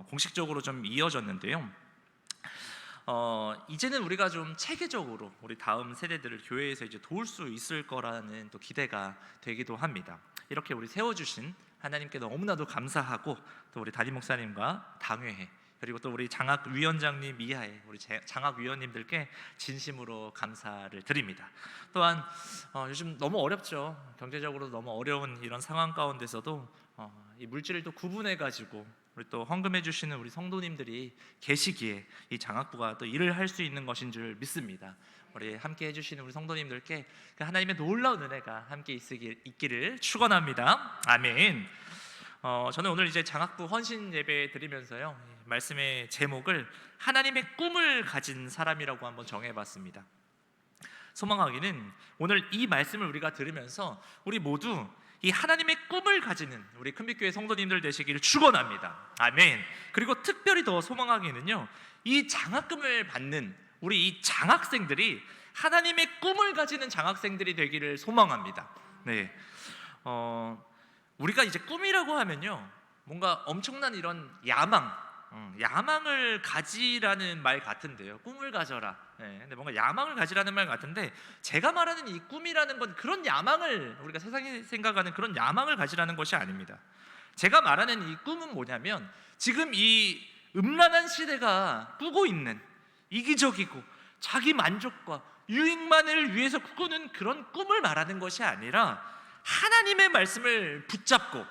공식적으로 좀 이어졌는데요. 이제는 우리가 좀 체계적으로 우리 다음 세대들을 교회에서 이제 도울 수 있을 거라는 또 기대가 되기도 합니다. 이렇게 우리 세워주신 하나님께 너무나도 감사하고, 또 우리 담임 목사님과 당회회, 그리고 또 우리 장학위원장님 이하의 우리 장학위원님들께 진심으로 감사를 드립니다. 또한 요즘 너무 어렵죠. 경제적으로 너무 어려운 이런 상황 가운데서도 이 물질을 또 구분해 가지고 우리 또 헌금해 주시는 우리 성도님들이 계시기에 이 장학부가 또 일을 할 수 있는 것인 줄 믿습니다. 우리 함께 해주시는 우리 성도님들께 그 하나님의 놀라운 은혜가 함께 있기를 축원합니다. 아멘. 저는 오늘 이제 장학부 헌신 예배 드리면서요, 말씀의 제목을 하나님의 꿈을 가진 사람이라고 한번 정해봤습니다. 소망하기는 오늘 이 말씀을 우리가 들으면서 우리 모두 이 하나님의 꿈을 가지는 우리 큰빛교회 성도님들 되시기를 축원합니다. 아멘. 그리고 특별히 더 소망하기는요, 이 장학금을 받는 우리 이 장학생들이 하나님의 꿈을 가지는 장학생들이 되기를 소망합니다. 네. 우리가 이제 꿈이라고 하면요, 뭔가 엄청난 이런 야망을 가지라는 말 같은데요. 꿈을 가져라. 네, 근데 뭔가 야망을 가지라는 말 같은데, 제가 말하는 이 꿈이라는 건 그런 야망을, 우리가 세상이 생각하는 그런 야망을 가지라는 것이 아닙니다. 제가 말하는 이 꿈은 뭐냐면, 지금 이 음란한 시대가 꾸고 있는 이기적이고 자기 만족과 유익만을 위해서 꾸는 그런 꿈을 말하는 것이 아니라, 하나님의 말씀을 붙잡고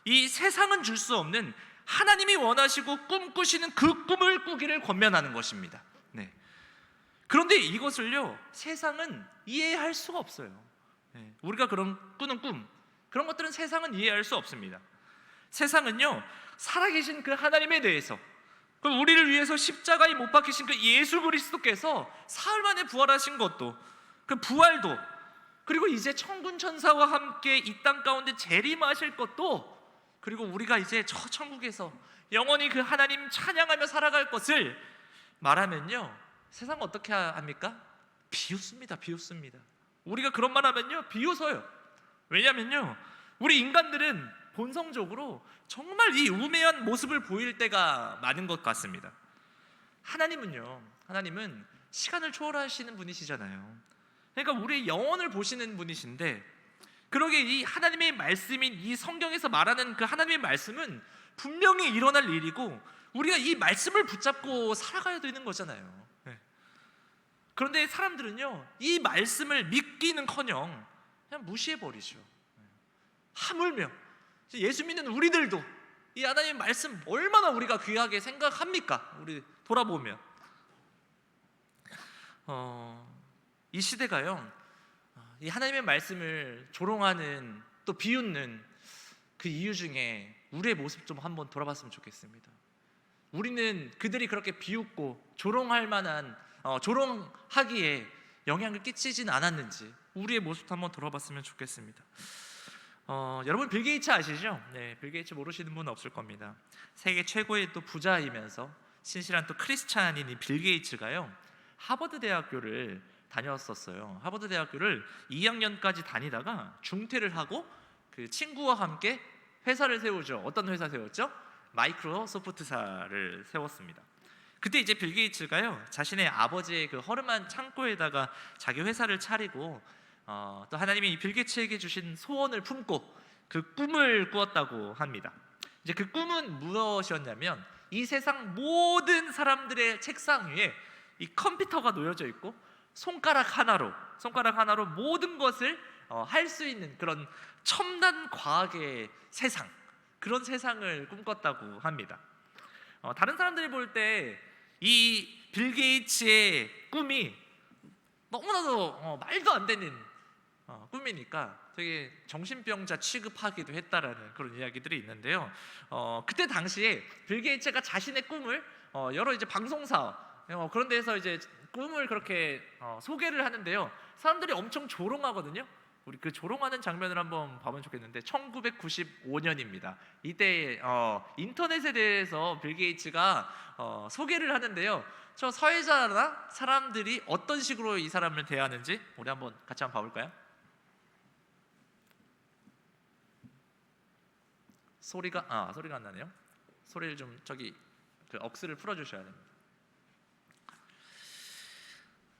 이 세상은 줄 수 없는 하나님이 원하시고 꿈꾸시는 그 꿈을 꾸기를 권면하는 것입니다. 네. 그런데 이것을요, 세상은 이해할 수가 없어요. 네. 우리가 꾸는 꿈, 그런 것들은 세상은 이해할 수 없습니다. 세상은요, 살아계신 그 하나님에 대해서, 그 우리를 위해서 십자가에 못 박히신 그 예수 그리스도께서 사흘 만에 부활하신 것도, 그 부활도, 그리고 이제 천군 천사와 함께 이 땅 가운데 재림하실 것도, 그리고 우리가 이제 저 천국에서 영원히 그 하나님 찬양하며 살아갈 것을 말하면요, 세상은 어떻게 합니까? 비웃습니다. 비웃습니다. 우리가 그런 말 하면요, 비웃어요. 왜냐면요, 우리 인간들은 본성적으로 정말 이 우매한 모습을 보일 때가 많은 것 같습니다. 하나님은 시간을 초월하시는 분이시잖아요. 그러니까 우리의 영혼을 보시는 분이신데, 그러게 이 하나님의 말씀인 이 성경에서 말하는 그 하나님의 말씀은 분명히 일어날 일이고, 우리가 이 말씀을 붙잡고 살아가야 되는 거잖아요. 네. 그런데 사람들은요, 이 말씀을 믿기는커녕 그냥 무시해버리죠. 하물며 예수 믿는 우리들도 이 하나님의 말씀 얼마나 우리가 귀하게 생각합니까? 우리 돌아보면 이 시대가요, 이 하나님의 말씀을 조롱하는, 또 비웃는 그 이유 중에 우리의 모습 좀 한번 돌아봤으면 좋겠습니다. 우리는 그들이 그렇게 비웃고 조롱할 만한, 조롱하기에 영향을 끼치진 않았는지 우리의 모습도 한번 돌아봤으면 좋겠습니다. 여러분 빌 게이츠 아시죠? 네, 빌 게이츠 모르시는 분은 없을 겁니다. 세계 최고의 또 부자이면서 신실한 또 크리스찬인 이 빌 게이츠가요, 하버드 대학교를 다녔었어요. 하버드 대학교를 2학년까지 다니다가 중퇴를 하고 그 친구와 함께 회사를 세우죠. 어떤 회사 세웠죠? 마이크로소프트사를 세웠습니다. 그때 이제 빌 게이츠가요, 자신의 아버지의 그 허름한 창고에다가 자기 회사를 차리고 또 하나님이 이 빌 게이츠에게 주신 소원을 품고 그 꿈을 꾸었다고 합니다. 이제 그 꿈은 무엇이었냐면, 이 세상 모든 사람들의 책상 위에 이 컴퓨터가 놓여져 있고 손가락 하나로 모든 것을 할 수 있는 그런 첨단 과학의 세상, 그런 세상을 꿈꿨다고 합니다. 다른 사람들이 볼 때 이 빌 게이츠의 꿈이 너무나도 말도 안 되는 꿈이니까 되게 정신병자 취급하기도 했다라는 그런 이야기들이 있는데요. 그때 당시에 빌 게이츠가 자신의 꿈을 여러 이제 방송사 그런 데서 이제 꿈을 그렇게 소개를 하는데요, 사람들이 엄청 조롱하거든요. 우리 그 조롱하는 장면을 한번 봐보면 좋겠는데, 1995년입니다. 이때 인터넷에 대해서 빌 게이츠가 소개를 하는데요, 저 사회자나 사람들이 어떤 식으로 이 사람을 대하는지 우리 한번 같이 한번 봐볼까요? 소리가 안 나네요. 소리를 좀 저기 그 억스를 풀어주셔야 됩니다.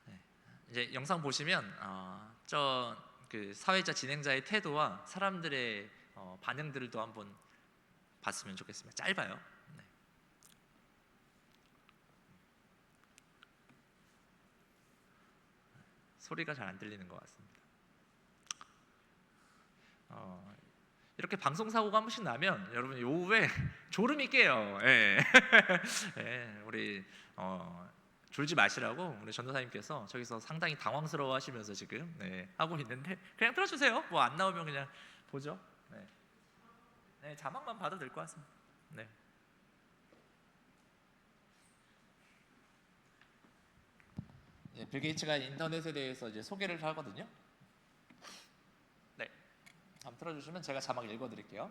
네. 이제 영상 보시면 저 그 사회자 진행자의 태도와 사람들의 반응들도 한번 봤으면 좋겠습니다. 짧아요. 네. 소리가 잘 안 들리는 것 같습니다. 이렇게 방송 사고가 한 번씩 나면 여러분 요 후에 졸음이 깨요. 예. 예, 우리 졸지 마시라고 우리 전도사님께서 저기서 상당히 당황스러워하시면서 지금 하고 있는데 그냥 틀어주세요. 뭐 안 나오면 그냥 보죠. 네. 네, 자막만 봐도 될 것 같습니다. 네. 빌 게이츠가 인터넷에 대해서 이제 소개를 하거든요. 네, 한번 틀어주시면 제가 자막 읽어드릴게요.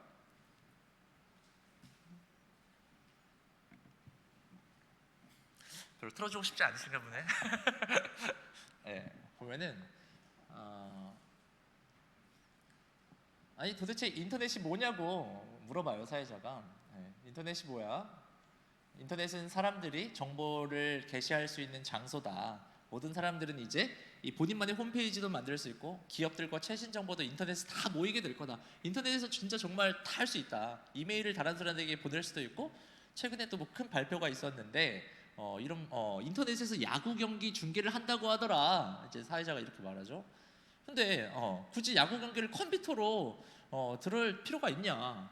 별로 틀어주고 싶지 않으신가 보네. 네, 보면은 아니 도대체 인터넷이 뭐냐고 물어봐요 사회자가. 인터넷이 뭐야? 인터넷은 사람들이 정보를 게시할 수 있는 장소다. 모든 사람들은 이제 이 본인만의 홈페이지도 만들 수 있고 기업들과 최신 정보도 인터넷에 다 모이게 될 거다. 인터넷에서 진짜 정말 다 할 수 있다. 이메일을 다른 사람에게 보낼 수도 있고 최근에 또 뭐 큰 발표가 있었는데 이런 인터넷에서 야구 경기 중계를 한다고 하더라. 이제 사회자가 이렇게 말하죠. 근데 굳이 야구 경기를 컴퓨터로 들을 필요가 있냐?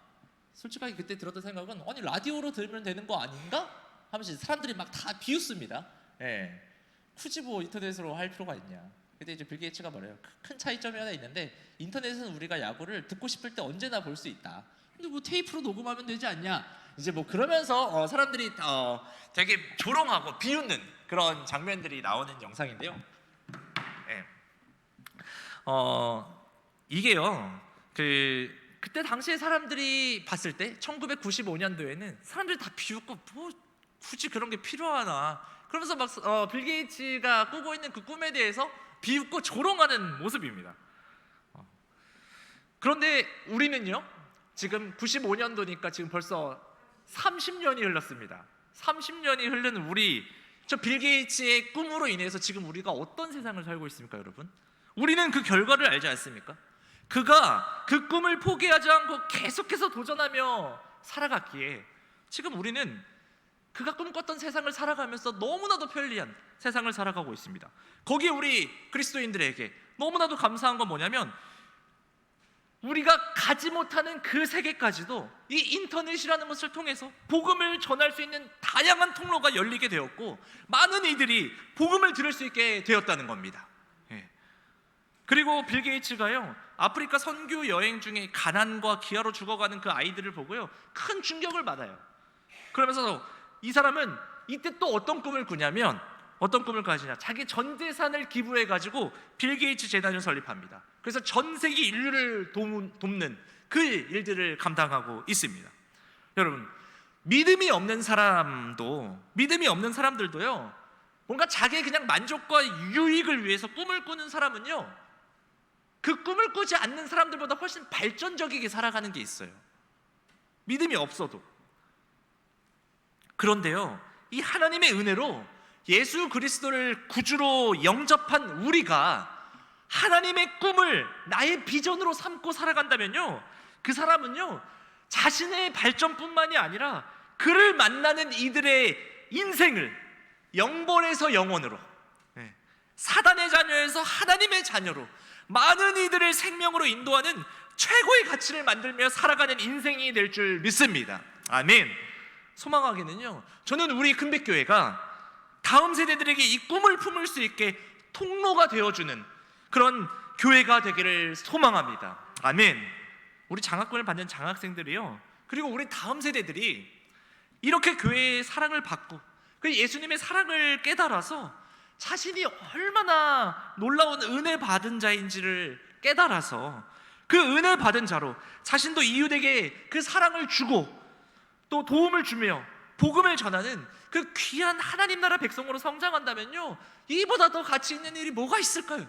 솔직하게 그때 들었던 생각은 아니 라디오로 들으면 되는 거 아닌가? 하면서 사람들이 막 다 비웃습니다. 예. 굳이 뭐 인터넷으로 할 필요가 있냐? 근데 이제 빌 게이츠가 말해요. 큰 차이점이 하나 있는데 인터넷은 우리가 야구를 듣고 싶을 때 언제나 볼 수 있다. 근데 뭐 테이프로 녹음하면 되지 않냐? 이제 뭐 그러면서 사람들이 되게 조롱하고 비웃는 그런 장면들이 나오는 영상인데요. 예. 이게요. 그때 당시에 사람들이 봤을 때 1995년도에는 사람들이 다 비웃고 뭐 굳이 그런 게 필요하나? 그러면서 막 빌 게이츠가 꾸고 있는 그 꿈에 대해서 비웃고 조롱하는 모습입니다. 그런데 우리는요. 지금 95년도니까 지금 벌써 30년이 흘렀습니다. 30년이 흐른 우리 저 빌 게이츠의 꿈으로 인해서 지금 우리가 어떤 세상을 살고 있습니까, 여러분? 우리는 그 결과를 알지 않습니까? 그가 그 꿈을 포기하지 않고 계속해서 도전하며 살아갔기에 지금 우리는 그가 꿈꿨던 세상을 살아가면서 너무나도 편리한 세상을 살아가고 있습니다. 거기에 우리 그리스도인들에게 너무나도 감사한 건 뭐냐면 우리가 가지 못하는 그 세계까지도 이 인터넷이라는 것을 통해서 복음을 전할 수 있는 다양한 통로가 열리게 되었고 많은 이들이 복음을 들을 수 있게 되었다는 겁니다. 그리고 빌 게이츠가요 아프리카 선교 여행 중에 가난과 기아로 죽어가는 그 아이들을 보고요 큰 충격을 받아요. 그러면서 이 사람은 이때 또 어떤 꿈을 꾸냐면 어떤 꿈을 가지냐? 자기 전 재산을 기부해가지고 빌 게이츠 재단을 설립합니다. 그래서 전 세계 인류를 돕는 그 일들을 감당하고 있습니다. 여러분, 믿음이 없는 사람들도요 뭔가 자기의 그냥 만족과 유익을 위해서 꿈을 꾸는 사람은요 그 꿈을 꾸지 않는 사람들보다 훨씬 발전적이게 살아가는 게 있어요. 믿음이 없어도. 그런데요 이 하나님의 은혜로 예수 그리스도를 구주로 영접한 우리가 하나님의 꿈을 나의 비전으로 삼고 살아간다면요 그 사람은요 자신의 발전뿐만이 아니라 그를 만나는 이들의 인생을 영벌에서 영원으로 사단의 자녀에서 하나님의 자녀로 많은 이들을 생명으로 인도하는 최고의 가치를 만들며 살아가는 인생이 될 줄 믿습니다. 아멘. 소망하기는요 저는 우리 큰백교회가 다음 세대들에게 이 꿈을 품을 수 있게 통로가 되어주는 그런 교회가 되기를 소망합니다. 아멘. 우리 장학금을 받는 장학생들이요 그리고 우리 다음 세대들이 이렇게 교회의 사랑을 받고 그 예수님의 사랑을 깨달아서 자신이 얼마나 놀라운 은혜 받은 자인지를 깨달아서 그 은혜 받은 자로 자신도 이웃에게 그 사랑을 주고 또 도움을 주며 복음을 전하는 그 귀한 하나님 나라 백성으로 성장한다면요 이보다 더 가치 있는 일이 뭐가 있을까요?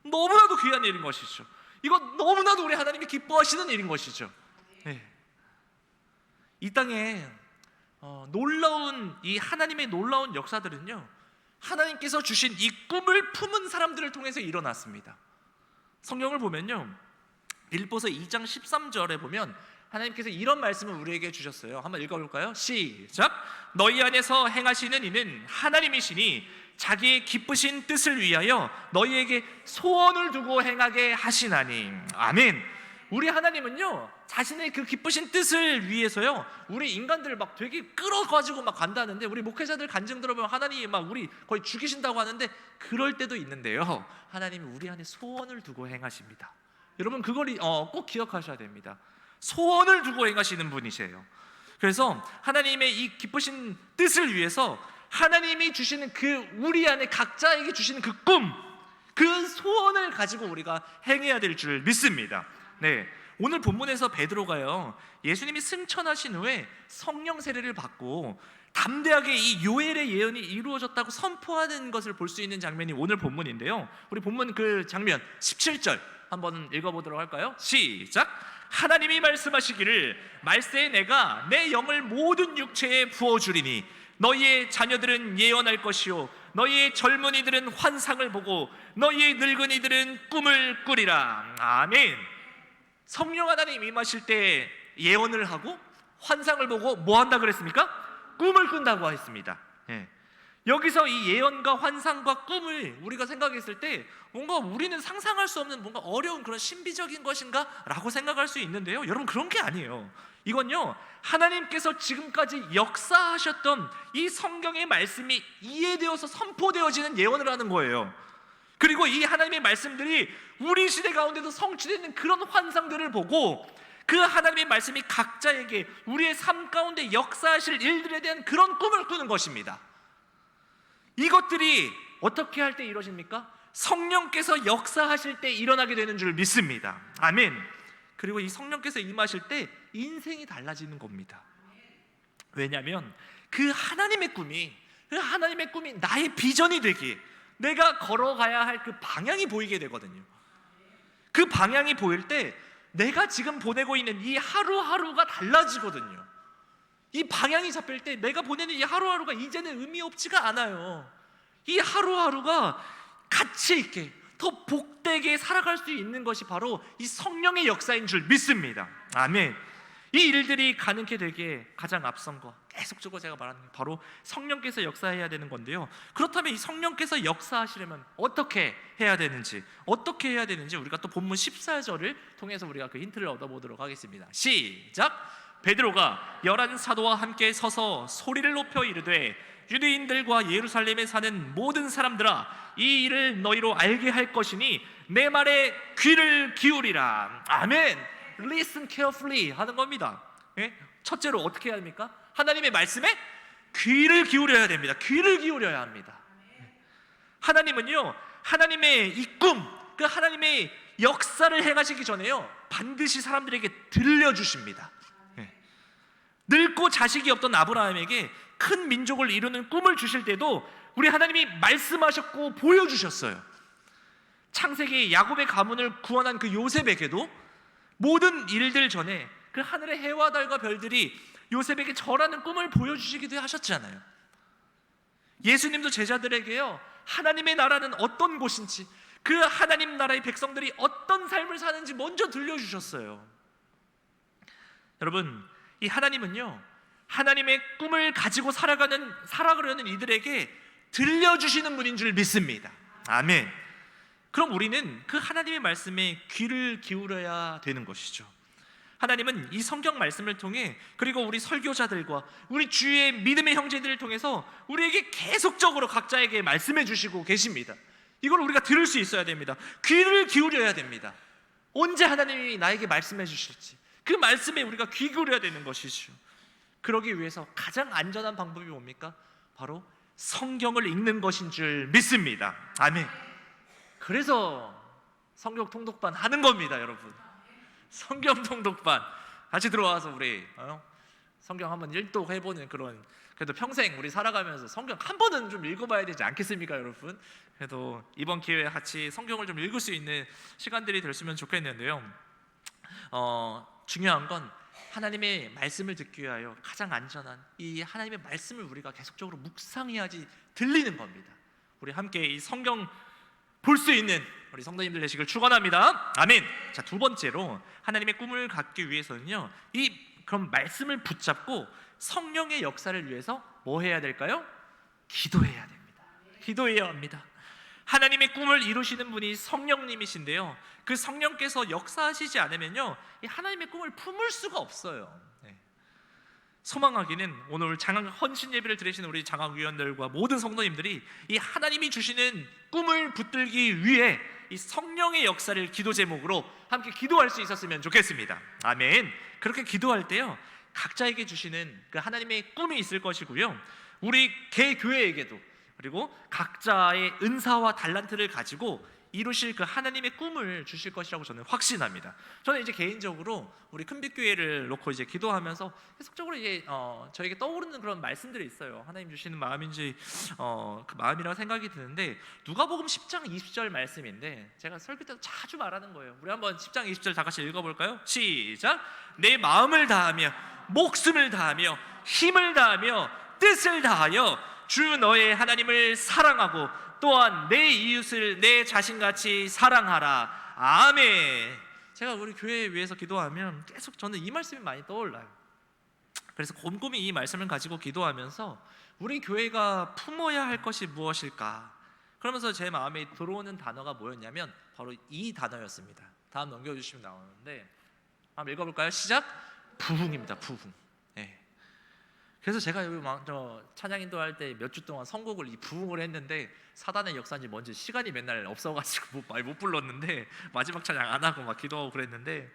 너무나도 귀한 일인 것이죠. 이거 너무나도 우리 하나님이 기뻐하시는 일인 것이죠. 이 땅에 놀라운 이 하나님의 놀라운 역사들은요, 하나님께서 주신 이 꿈을 품은 사람들을 통해서 일어났습니다. 성경을 보면요, 빌립보서 2장 13절에 보면 하나님께서 이런 말씀을 우리에게 주셨어요. 한번 읽어볼까요? 시작! 너희 안에서 행하시는 이는 하나님이시니 자기의 기쁘신 뜻을 위하여 너희에게 소원을 두고 행하게 하시나니. 아멘. 우리 하나님은요, 자신의 그 기쁘신 뜻을 위해서요, 우리 인간들을 막 되게 끌어가지고 막 간다는데, 우리 목회자들 간증 들어보면 하나님이 막 우리 거의 죽이신다고 하는데, 그럴 때도 있는데요, 하나님이 우리 안에 소원을 두고 행하십니다. 여러분 그걸 꼭 기억하셔야 됩니다. 소원을 두고 행하시는 분이세요. 그래서 하나님의 이 기쁘신 뜻을 위해서 하나님이 주시는 그 우리 안에 각자에게 주시는 그 꿈, 그 소원을 가지고 우리가 행해야 될 줄 믿습니다. 네, 오늘 본문에서 베드로가요, 예수님이 승천하신 후에 성령 세례를 받고 담대하게 이 요엘의 예언이 이루어졌다고 선포하는 것을 볼 수 있는 장면이 오늘 본문인데요, 우리 본문 그 장면 17절 한번 읽어보도록 할까요? 시작! 하나님이 말씀하시기를 말세에 내가 내 영을 모든 육체에 부어주리니 너희의 자녀들은 예언할 것이요 너희의 젊은이들은 환상을 보고 너희의 늙은이들은 꿈을 꾸리라. 아멘. 성령 하나님 임하실 때 예언을 하고 환상을 보고 뭐 한다 그랬습니까? 꿈을 꾼다고 했습니다. 여기서 이 예언과 환상과 꿈을 우리가 생각했을 때 뭔가 우리는 상상할 수 없는 뭔가 어려운 그런 신비적인 것인가? 라고 생각할 수 있는데요, 여러분 그런 게 아니에요. 이건요, 하나님께서 지금까지 역사하셨던 이 성경의 말씀이 이해되어서 선포되어지는 예언을 하는 거예요. 그리고 이 하나님의 말씀들이 우리 시대 가운데도 성취되는 그런 환상들을 보고 그 하나님의 말씀이 각자에게 우리의 삶 가운데 역사하실 일들에 대한 그런 꿈을 꾸는 것입니다. 이것들이 어떻게 할 때 이루어집니까? 성령께서 역사하실 때 일어나게 되는 줄 믿습니다. 아멘. 그리고 이 성령께서 임하실 때 인생이 달라지는 겁니다. 왜냐하면 그 하나님의 꿈이 나의 비전이 되기에 내가 걸어가야 할 그 방향이 보이게 되거든요. 그 방향이 보일 때 내가 지금 보내고 있는 이 하루하루가 달라지거든요. 이 방향이 잡힐 때 내가 보내는 이 하루하루가 이제는 의미 없지가 않아요. 이 하루하루가 가치 있게 더 복되게 살아갈 수 있는 것이 바로 이 성령의 역사인 줄 믿습니다. 아멘. 이 일들이 가능케 되기에 가장 앞선 거, 계속적으로 제가 말하는 게 바로 성령께서 역사해야 되는 건데요, 그렇다면 이 성령께서 역사하시려면 어떻게 해야 되는지 우리가 또 본문 14절을 통해서 우리가 그 힌트를 얻어보도록 하겠습니다. 시작! 베드로가 11 사도와 함께 서서 소리를 높여 이르되 유대인들과 예루살렘에 사는 모든 사람들아, 이 일을 너희로 알게 할 것이니 내 말에 귀를 기울이라. 아멘. Listen carefully 하는 겁니다. 첫째로 어떻게 해야 합니까? 하나님의 말씀에 귀를 기울여야 됩니다. 귀를 기울여야 합니다. 하나님은요, 하나님의 이 꿈, 그 하나님의 역사를 행하시기 전에요, 반드시 사람들에게 들려주십니다. 늙고 자식이 없던 아브라함에게 큰 민족을 이루는 꿈을 주실 때도 우리 하나님이 말씀하셨고 보여주셨어요. 창세기 야곱의 가문을 구원한 그 요셉에게도 모든 일들 전에 그 하늘의 해와 달과 별들이 요셉에게 절하는 꿈을 보여주시기도 하셨잖아요. 예수님도 제자들에게요, 하나님의 나라는 어떤 곳인지, 그 하나님 나라의 백성들이 어떤 삶을 사는지 먼저 들려주셨어요. 여러분, 이 하나님은요, 하나님의 꿈을 가지고 살아가려는 이들에게 들려주시는 분인 줄 믿습니다. 아멘. 그럼 우리는 그 하나님의 말씀에 귀를 기울여야 되는 것이죠. 하나님은 이 성경 말씀을 통해, 그리고 우리 설교자들과 우리 주위의 믿음의 형제들을 통해서 우리에게 계속적으로 각자에게 말씀해 주시고 계십니다. 이걸 우리가 들을 수 있어야 됩니다. 귀를 기울여야 됩니다. 언제 하나님이 나에게 말씀해 주실지 그 말씀에 우리가 귀 기울여야 되는 것이죠. 그러기 위해서 가장 안전한 방법이 뭡니까? 바로 성경을 읽는 것인 줄 믿습니다. 아멘. 그래서 성경 통독반 하는 겁니다, 여러분. 성경 통독반 같이 들어와서 우리 성경 한번 일독해보는 그런, 그래도 평생 우리 살아가면서 성경 한 번은 좀 읽어봐야 되지 않겠습니까, 여러분? 그래도 이번 기회에 같이 성경을 좀 읽을 수 있는 시간들이 됐으면 좋겠는데요, 중요한 건 하나님의 말씀을 듣기 위하여 가장 안전한 이 하나님의 말씀을 우리가 계속적으로 묵상해야지 들리는 겁니다. 우리 함께 이 성경 볼 수 있는 우리 성도님들 되시길 축원합니다. 아멘. 자, 두 번째로 하나님의 꿈을 갖기 위해서는요, 그럼 말씀을 붙잡고 성령의 역사를 위해서 뭐 해야 될까요? 기도해야 됩니다. 기도해야 합니다. 하나님의 꿈을 이루시는 분이 성령님이신데요, 그 성령께서 역사하시지 않으면요, 이 하나님의 꿈을 품을 수가 없어요. 소망하기는 오늘 장학 헌신 예배를 드리시는 우리 장학위원들과 모든 성도님들이 이 하나님이 주시는 꿈을 붙들기 위해 이 성령의 역사를 기도 제목으로 함께 기도할 수 있었으면 좋겠습니다. 아멘. 그렇게 기도할 때요, 각자에게 주시는 그 하나님의 꿈이 있을 것이고요, 우리 개교회에게도 그리고 각자의 은사와 달란트를 가지고 이루실 그 하나님의 꿈을 주실 것이라고 저는 확신합니다. 저는 이제 개인적으로 우리 큰빛교회를 놓고 이제 기도하면서 계속적으로 이제 저에게 떠오르는 그런 말씀들이 있어요. 하나님 주시는 마음인지 그 마음이라고 생각이 드는데, 누가복음 10장 20절 말씀인데 제가 설교 때도 자주 말하는 거예요. 우리 한번 10장 20절 다 같이 읽어볼까요? 시작. 내 마음을 다하며 목숨을 다하며 힘을 다하며 뜻을 다하여 주 너의 하나님을 사랑하고 또한 내 이웃을 내 자신같이 사랑하라. 아멘. 제가 우리 교회에 위해서 기도하면 계속 저는 이 말씀이 많이 떠올라요. 그래서 곰곰이 이 말씀을 가지고 기도하면서 우리 교회가 품어야 할 것이 무엇일까, 그러면서 제 마음에 들어오는 단어가 뭐였냐면 바로 이 단어였습니다. 다음 넘겨주시면 나오는데 한번 읽어볼까요? 시작. 부흥입니다. 부흥. 그래서 제가 여기 찬양인도 할 때 몇 주 동안 선곡을 이 부흥을 했는데 사단의 역사인지 뭔지 시간이 맨날 없어가지고 많이 못 불렀는데 마지막 찬양 안 하고 막 기도하고 그랬는데,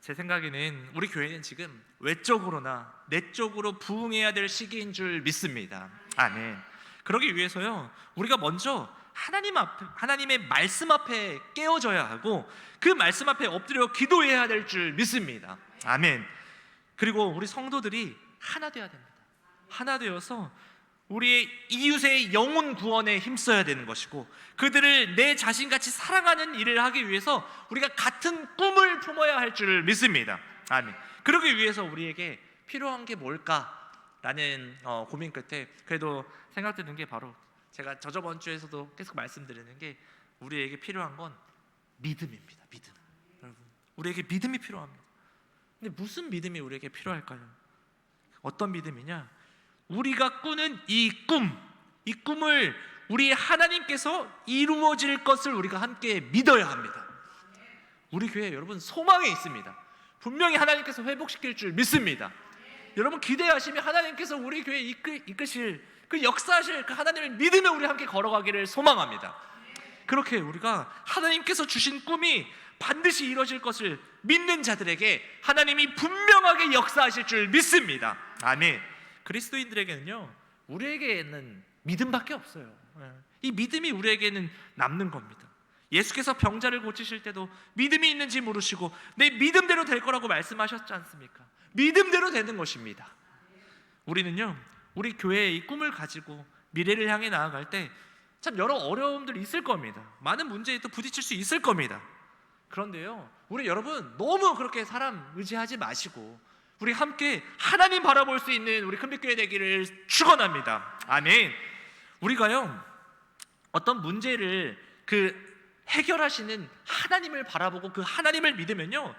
제 생각에는 우리 교회는 지금 외적으로나 내적으로 부흥해야 될 시기인 줄 믿습니다. 아멘. 그러기 위해서요, 우리가 먼저 하나님의 말씀 앞에 깨어져야 하고 그 말씀 앞에 엎드려 기도해야 될 줄 믿습니다. 아멘. 그리고 우리 성도들이 하나 되어야 됩니다. 하나 되어서 우리의 이웃의 영혼 구원에 힘써야 되는 것이고, 그들을 내 자신같이 사랑하는 일을 하기 위해서 우리가 같은 꿈을 품어야 할 줄 믿습니다. 아멘. 그러기 위해서 우리에게 필요한 게 뭘까라는 고민 끝에 그래도 생각드는 게 바로 제가 저번 주에서도 계속 말씀드리는 게, 우리에게 필요한 건 믿음입니다. 믿음. 여러분, 우리에게 믿음이 필요합니다. 근데 무슨 믿음이 우리에게 필요할까요? 어떤 믿음이냐? 우리가 꾸는 이 꿈을 우리 하나님께서 이루어질 것을 우리가 함께 믿어야 합니다. 우리 교회 여러분 소망에 있습니다. 분명히 하나님께서 회복시킬 줄 믿습니다. 여러분 기대하시면 하나님께서 우리 교회 이끄실 그 역사하실 그 하나님을 믿으며 우리 함께 걸어가기를 소망합니다. 그렇게 우리가 하나님께서 주신 꿈이 반드시 이루어질 것을 믿는 자들에게 하나님이 분명하게 역사하실 줄 믿습니다. 아멘. 그리스도인들에게는요, 우리에게는 믿음밖에 없어요. 이 믿음이 우리에게는 남는 겁니다. 예수께서 병자를 고치실 때도 믿음이 있는지 물으시고 내 믿음대로 될 거라고 말씀하셨지 않습니까? 믿음대로 되는 것입니다. 우리는요, 우리 교회의 이 꿈을 가지고 미래를 향해 나아갈 때 참 여러 어려움들이 있을 겁니다. 많은 문제에 또 부딪힐 수 있을 겁니다. 그런데요, 우리 여러분 너무 그렇게 사람 의지하지 마시고 우리 함께 하나님 바라볼 수 있는 우리 큰빛교회 되기를 축원합니다. 아멘. 우리가요, 어떤 문제를 해결하시는 하나님을 바라보고 그 하나님을 믿으면요,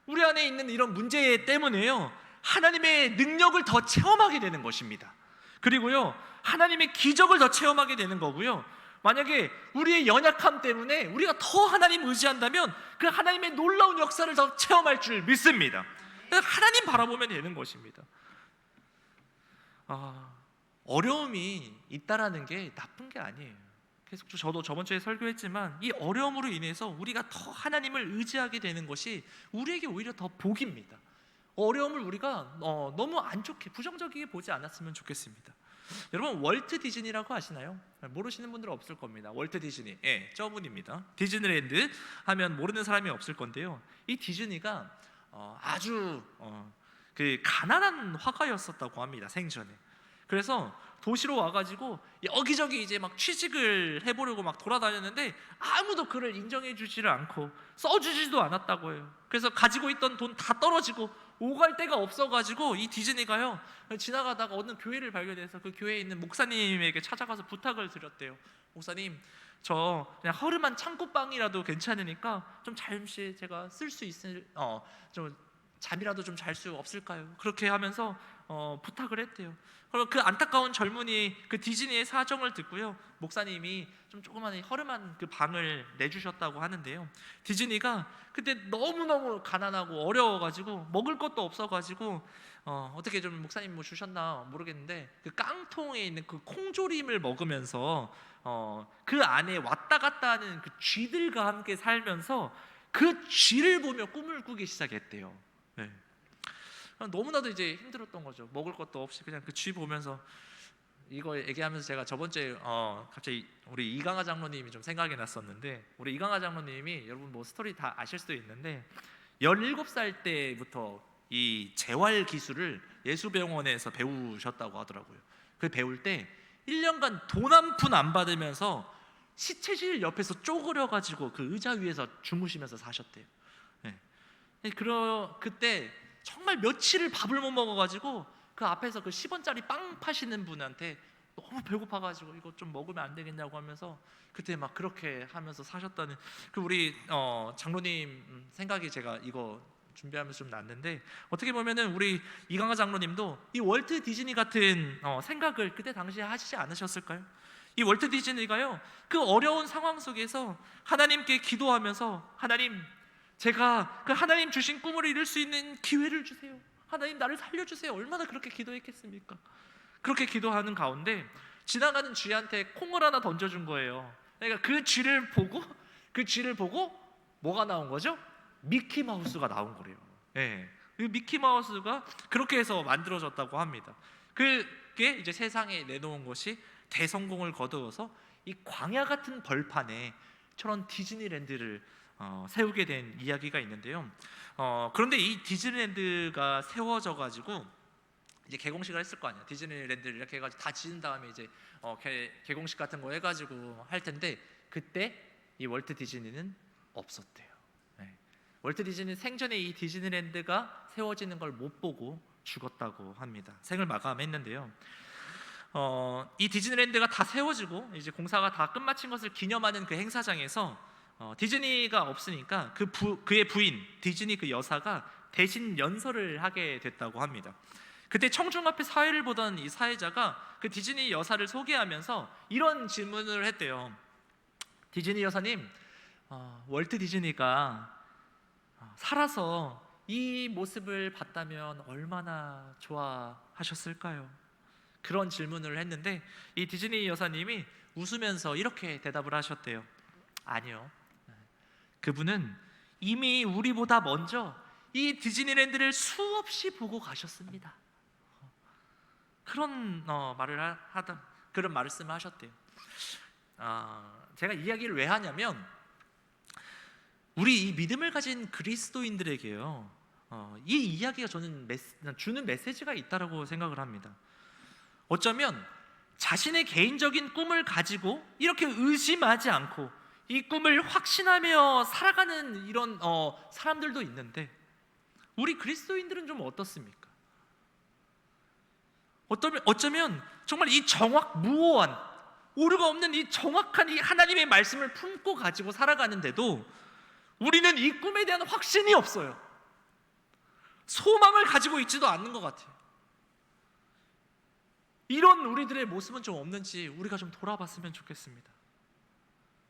우리 안에 있는 이런 문제 때문에요, 하나님의 능력을 더 체험하게 되는 것입니다. 그리고요, 하나님의 기적을 더 체험하게 되는 거고요, 만약에 우리의 연약함 때문에 우리가 더 하나님 의지한다면 그 하나님의 놀라운 역사를 더 체험할 줄 믿습니다. 하나님 바라보면 되는 것입니다. 어려움이 있다라는 게 나쁜 게 아니에요. 계속 저도 저번 주에 설교했지만 이 어려움으로 인해서 우리가 더 하나님을 의지하게 되는 것이 우리에게 오히려 더 복입니다. 어려움을 우리가 너무 안 좋게 부정적이게 보지 않았으면 좋겠습니다. 여러분 월트 디즈니라고 아시나요? 모르시는 분들은 없을 겁니다. 월트 디즈니, 저분입니다. 디즈니랜드 하면 모르는 사람이 없을 건데요, 이 디즈니가 아주 가난한 화가였었다고 합니다, 생전에. 그래서 도시로 와가지고 여기저기 이제 막 취직을 해보려고 막 돌아다녔는데 아무도 그를 인정해주지를 않고 써주지도 않았다고 해요. 그래서 가지고 있던 돈 다 떨어지고 오갈 데가 없어가지고 이 디즈니가요, 지나가다가 어느 교회를 발견해서 그 교회에 있는 목사님에게 찾아가서 부탁을 드렸대요. 목사님, 저 그냥 허름한 창고방이라도 괜찮으니까 좀 잠시 제가 쓸 수 있을 좀 잠이라도 좀 잘 수 없을까요? 그렇게 하면서 부탁을 했대요. 그럼 그 안타까운 젊은이 그 디즈니의 사정을 듣고요, 목사님이 좀 조그만 허름한 그 방을 내주셨다고 하는데요. 디즈니가 그때 너무너무 가난하고 어려워가지고 먹을 것도 없어가지고 어떻게 좀 목사님 뭐 주셨나 모르겠는데 그 깡통에 있는 그 콩조림을 먹으면서 그 안에 왔다 갔다 하는 그 쥐들과 함께 살면서 그 쥐를 보며 꿈을 꾸기 시작했대요. 네. 너무나도 이제 힘들었던 거죠. 먹을 것도 없이 그냥 그 쥐 보면서. 이거 얘기하면서 제가 저번 주에 갑자기 우리 이강하 장로님이 좀 생각이 났었는데, 우리 이강하 장로님이 여러분 뭐 스토리 다 아실 수도 있는데 17살 때부터 이 재활 기술을 예수병원에서 배우셨다고 하더라고요. 그 배울 때 1년간 돈 한 푼 안 받으면서 시체실 옆에서 쪼그려가지고 그 의자 위에서 주무시면서 사셨대요. 네. 그때 정말 며칠을 밥을 못 먹어가지고 그 앞에서 그 10원짜리 빵 파시는 분한테 너무 배고파가지고 이거 좀 먹으면 안 되겠냐고 하면서 그때 막 그렇게 하면서 사셨다는 그 우리 장로님 생각이 제가 이거 준비하면서 좀 났는데, 어떻게 보면은 우리 이강하 장로님도 이 월트 디즈니 같은 생각을 그때 당시에 하시지 않으셨을까요? 이 월트 디즈니가요, 그 어려운 상황 속에서 하나님께 기도하면서 하나님, 제가 그 하나님 주신 꿈을 이룰 수 있는 기회를 주세요. 하나님 나를 살려주세요. 얼마나 그렇게 기도했겠습니까? 그렇게 기도하는 가운데 지나가는 쥐한테 콩을 하나 던져준 거예요. 그러니까 그 쥐를 보고 뭐가 나온 거죠? 미키 마우스가 나온 거래요. 예. 그 미키 마우스가 그렇게 해서 만들어졌다고 합니다. 그게 이제 세상에 내놓은 것이 대성공을 거두어서 이 광야 같은 벌판에 저런 디즈니랜드를 세우게 된 이야기가 있는데요. 그런데 이 디즈니랜드가 세워져 가지고 이제 개공식을 했을 거 아니야. 디즈니랜드를 이렇게 해가지고 다 지은 다음에 이제 개공식 같은 거 해가지고 할 텐데 그때 이 월트 디즈니는 없었대요. 네. 월트 디즈니 생전에 이 디즈니랜드가 세워지는 걸 못 보고 죽었다고 합니다. 생을 마감했는데요. 이 디즈니랜드가 다 세워지고 이제 공사가 다 끝마친 것을 기념하는 그 행사장에서 디즈니가 없으니까 그의 부인 디즈니 그 여사가 대신 연설을 하게 됐다고 합니다. 그때 청중 앞에 사회를 보던 이 사회자가 그 디즈니 여사를 소개하면서 이런 질문을 했대요. 디즈니 여사님, 월트 디즈니가 살아서 이 모습을 봤다면 얼마나 좋아하셨을까요? 그런 질문을 했는데 이 디즈니 여사님이 웃으면서 이렇게 대답을 하셨대요. 아니요, 그분은 이미 우리보다 먼저 이 디즈니랜드를 수없이 보고 가셨습니다. 그런 그런 말씀을 하셨대요. 제가 이 이야기를 왜 하냐면 우리 이 믿음을 가진 그리스도인들에게요, 이 이야기가 저는 주는 메시지가 있다라고 생각을 합니다. 어쩌면 자신의 개인적인 꿈을 가지고 이렇게 의심하지 않고 이 꿈을 확신하며 살아가는 이런 사람들도 있는데 우리 그리스도인들은 좀 어떻습니까? 어쩌면 정말 이 무오한 오류가 없는 이 정확한 이 하나님의 말씀을 품고 가지고 살아가는데도 우리는 이 꿈에 대한 확신이 없어요. 소망을 가지고 있지도 않는 것 같아요. 이런 우리들의 모습은 좀 없는지 우리가 좀 돌아봤으면 좋겠습니다.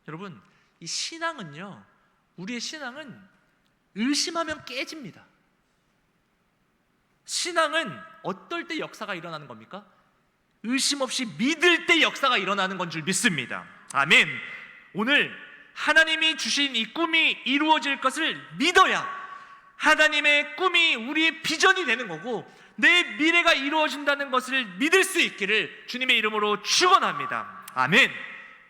여러분, 이 신앙은요, 우리의 신앙은 의심하면 깨집니다. 신앙은 어떨 때 역사가 일어나는 겁니까? 의심 없이 믿을 때 역사가 일어나는 건 줄 믿습니다. 아멘. 오늘 하나님이 주신 이 꿈이 이루어질 것을 믿어야 하나님의 꿈이 우리의 비전이 되는 거고 내 미래가 이루어진다는 것을 믿을 수 있기를 주님의 이름으로 축원합니다. 아멘.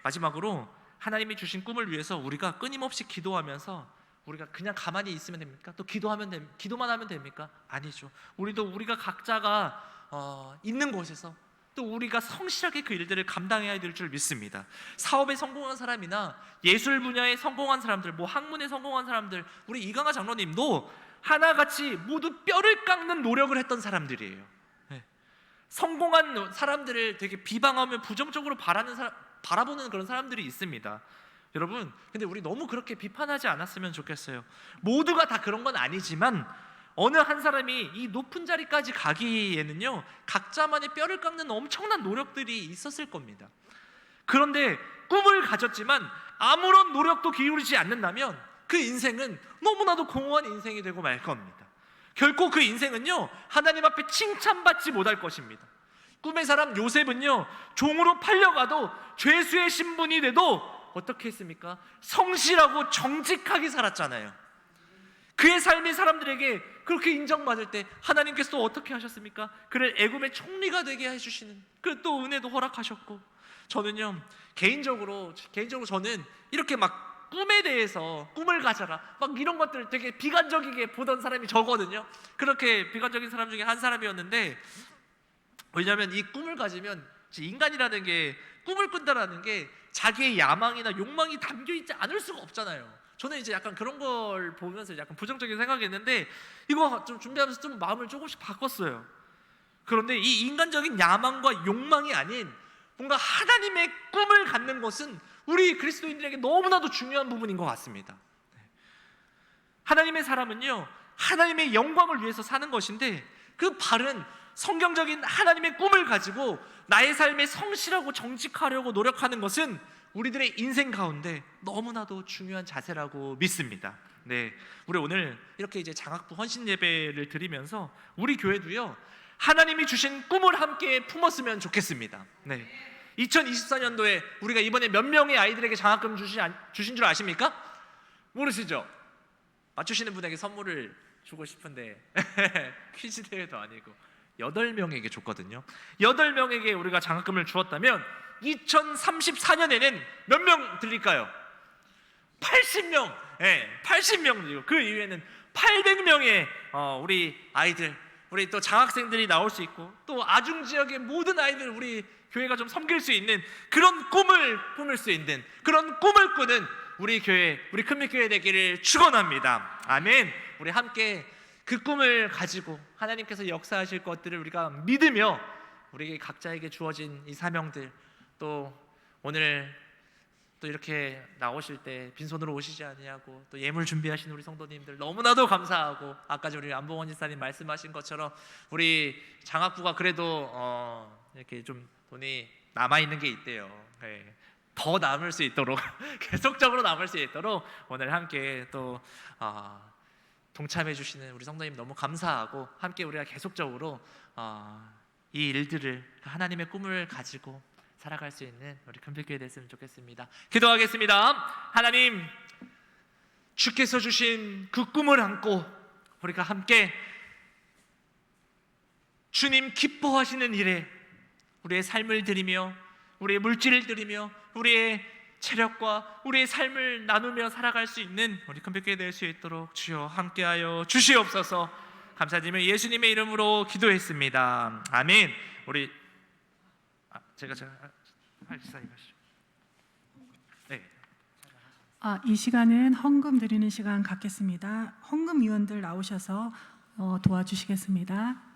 마지막으로 하나님이 주신 꿈을 위해서 우리가 끊임없이 기도하면서 우리가 그냥 가만히 있으면 됩니까? 또 기도만 하면 됩니까? 아니죠. 우리가 각자가 있는 곳에서 또 우리가 성실하게 그 일들을 감당해야 될 줄 믿습니다. 사업에 성공한 사람이나 예술 분야에 성공한 사람들, 뭐 학문에 성공한 사람들, 우리 이강하 장로님도 하나같이 모두 뼈를 깎는 노력을 했던 사람들이에요. 네. 성공한 사람들을 되게 비방하며 부정적으로 바라보는 그런 사람들이 있습니다. 여러분, 근데 우리 너무 그렇게 비판하지 않았으면 좋겠어요. 모두가 다 그런 건 아니지만 어느 한 사람이 이 높은 자리까지 가기에는요, 각자만의 뼈를 깎는 엄청난 노력들이 있었을 겁니다. 그런데 꿈을 가졌지만 아무런 노력도 기울이지 않는다면 그 인생은 너무나도 공허한 인생이 되고 말 겁니다. 결코 그 인생은요, 하나님 앞에 칭찬받지 못할 것입니다. 꿈의 사람 요셉은요, 종으로 팔려가도 죄수의 신분이 돼도 어떻게 했습니까? 성실하고 정직하게 살았잖아요. 그의 삶이 사람들에게 그렇게 인정받을 때 하나님께서 또 어떻게 하셨습니까? 그를 애굽의 총리가 되게 해주시는 그 또 은혜도 허락하셨고, 저는요 개인적으로 저는 이렇게 막 꿈에 대해서 꿈을 가져라 막 이런 것들을 되게 비관적이게 보던 사람이 저거든요. 그렇게 비관적인 사람 중에 한 사람이었는데, 왜냐하면 이 꿈을 가지면 인간이라는 게 꿈을 꾼다라는 게 자기의 야망이나 욕망이 담겨있지 않을 수가 없잖아요. 저는 이제 약간 그런 걸 보면서 약간 부정적인 생각했는데, 이거 좀 준비하면서 좀 마음을 조금씩 바꿨어요. 그런데 이 인간적인 야망과 욕망이 아닌 뭔가 하나님의 꿈을 갖는 것은 우리 그리스도인들에게 너무나도 중요한 부분인 것 같습니다. 하나님의 사람은요, 하나님의 영광을 위해서 사는 것인데, 그 바른 성경적인 하나님의 꿈을 가지고 나의 삶에 성실하고 정직하려고 노력하는 것은 우리들의 인생 가운데 너무나도 중요한 자세라고 믿습니다. 네, 우리 오늘 이렇게 이제 장학부 헌신 예배를 드리면서 우리 교회도요, 하나님이 주신 꿈을 함께 품었으면 좋겠습니다. 네, 2024년도에 우리가 이번에 몇 명의 아이들에게 장학금 주신 줄 아십니까? 모르시죠? 맞추시는 분에게 선물을 주고 싶은데 퀴즈 대회도 아니고 8명에게 줬거든요. 8명에게 우리가 장학금을 주었다면 2034년에는 몇 명 드릴까요? 80명. 네, 80명 드리고 그 이후에는 800명의 우리 아이들, 우리 또 장학생들이 나올 수 있고, 또 아중 지역의 모든 아이들 우리 교회가 좀 섬길 수 있는 그런 꿈을 품을 수 있는 그런 꿈을 꾸는 우리 교회, 우리 큰빛교회 되기를 축원합니다. 아멘. 우리 함께 그 꿈을 가지고 하나님께서 역사하실 것들을 우리가 믿으며 우리 각자에게 주어진 이 사명들, 또 오늘 또 이렇게 나오실 때 빈손으로 오시지 아니하고 또 예물 준비하신 우리 성도님들 너무나도 감사하고, 아까 우리 안봉원 지사님 말씀하신 것처럼 우리 장학부가 그래도 이렇게 좀 돈이 남아있는 게 있대요. 네. 더 남을 수 있도록 계속적으로 남을 수 있도록 오늘 함께 또 동참해 주시는 우리 성도님 너무 감사하고, 함께 우리가 계속적으로 이 일들을 하나님의 꿈을 가지고 살아갈 수 있는 우리 큰빛교회 됐으면 좋겠습니다. 기도하겠습니다. 하나님, 주께서 주신 그 꿈을 안고 우리가 함께 주님 기뻐하시는 일에 우리의 삶을 드리며 우리의 물질을 드리며 우리의 체력과 우리의 삶을 나누며 살아갈 수 있는 우리 큰빛교회 될 수 있도록 주여 함께하여 주시옵소서. 감사드리며 예수님의 이름으로 기도했습니다. 아멘. 우리 제가 네. 이 시간은 헌금 드리는 시간 갖겠습니다. 헌금 위원들 나오셔서 도와주시겠습니다.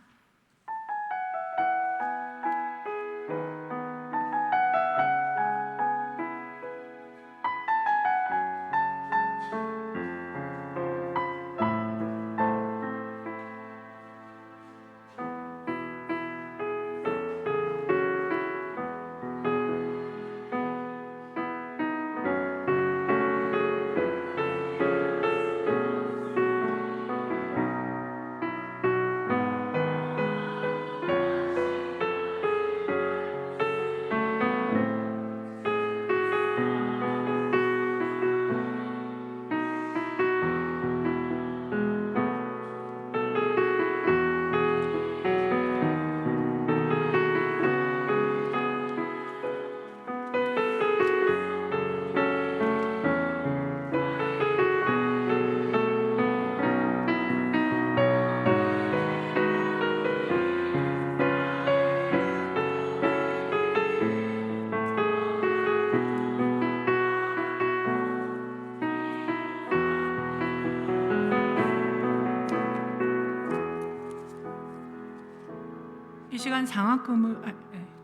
시간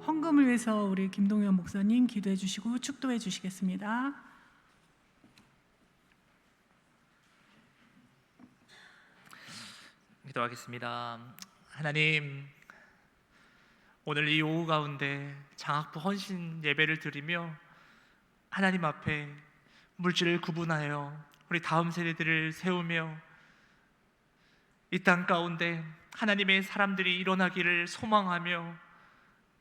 헌금을 위해서 우리 김동현 목사님 기도해 주시고 축도해 주시겠습니다. 기도하겠습니다. 하나님, 오늘 이 오후 가운데 장학부 헌신 예배를 드리며 하나님 앞에 물질을 구분하여 우리 다음 세대들을 세우며 이 땅 가운데 하나님의 사람들이 일어나기를 소망하며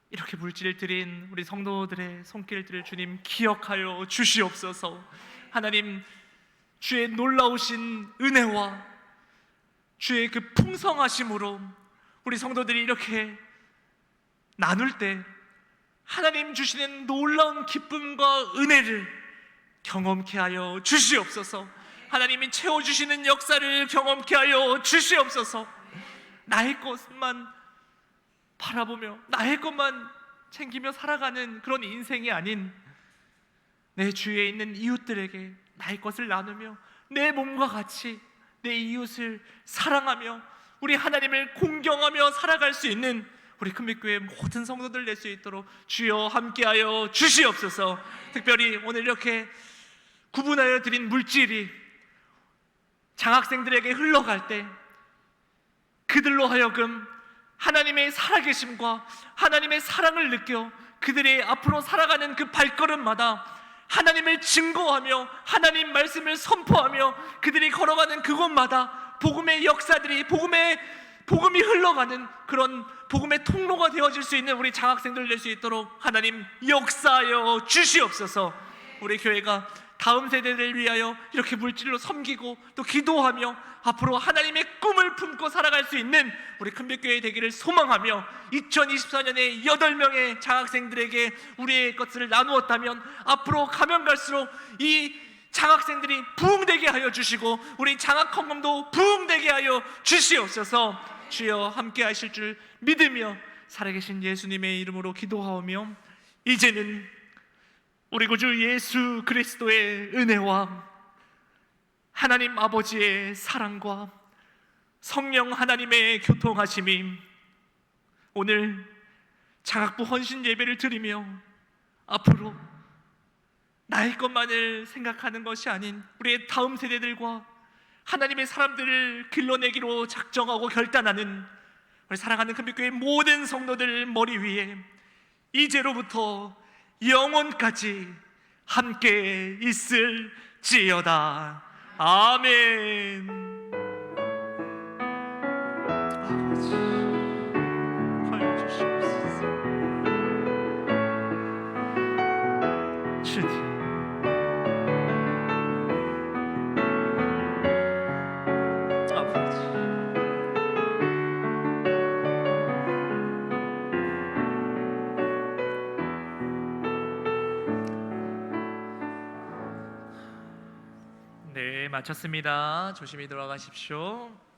이렇게 물질을 드린 우리 성도들의 손길들을 주님 기억하여 주시옵소서. 하나님, 주의 놀라우신 은혜와 주의 그 풍성하심으로 우리 성도들이 이렇게 나눌 때 하나님 주시는 놀라운 기쁨과 은혜를 경험케 하여 주시옵소서. 하나님이 채워주시는 역사를 경험케 하여 주시옵소서. 나의 것만 바라보며 나의 것만 챙기며 살아가는 그런 인생이 아닌 내 주위에 있는 이웃들에게 나의 것을 나누며 내 몸과 같이 내 이웃을 사랑하며 우리 하나님을 공경하며 살아갈 수 있는 우리 큰빛교회 모든 성도들 될 수 있도록 주여 함께하여 주시옵소서. 특별히 오늘 이렇게 구분하여 드린 물질이 장학생들에게 흘러갈 때 그들로 하여금 하나님의 살아계심과 하나님의 사랑을 느껴 그들의 앞으로 살아가는 그 발걸음마다 하나님을 증거하며 하나님 말씀을 선포하며 그들이 걸어가는 그곳마다 복음의 역사들이 복음이 흘러가는 그런 복음의 통로가 되어질 수 있는 우리 장학생들 될 수 있도록 하나님 역사하여 주시옵소서. 우리 교회가 다음 세대를 위하여 이렇게 물질로 섬기고 또 기도하며 앞으로 하나님의 꿈을 품고 살아갈 수 있는 우리 큰빛교회 되기를 소망하며 2024년에 8명의 장학생들에게 우리의 것을 나누었다면 앞으로 가면 갈수록 이 장학생들이 부흥되게 하여 주시고 우리 장학 헌금도 부흥되게 하여 주시옵소서. 주여 함께 하실 줄 믿으며 살아계신 예수님의 이름으로 기도하오며 이제는 우리 구주 예수 그리스도의 은혜와 하나님 아버지의 사랑과 성령 하나님의 교통하심이 오늘 장학부 헌신 예배를 드리며 앞으로 나의 것만을 생각하는 것이 아닌 우리의 다음 세대들과 하나님의 사람들을 길러내기로 작정하고 결단하는 우리 사랑하는 큰빛교회 모든 성도들 머리 위에 이제로부터 영원까지 함께 있을지어다. 아멘. 아버지, 하여 주시옵소서. 주님, 아버지, 네, 마쳤습니다. 조심히 돌아가십시오.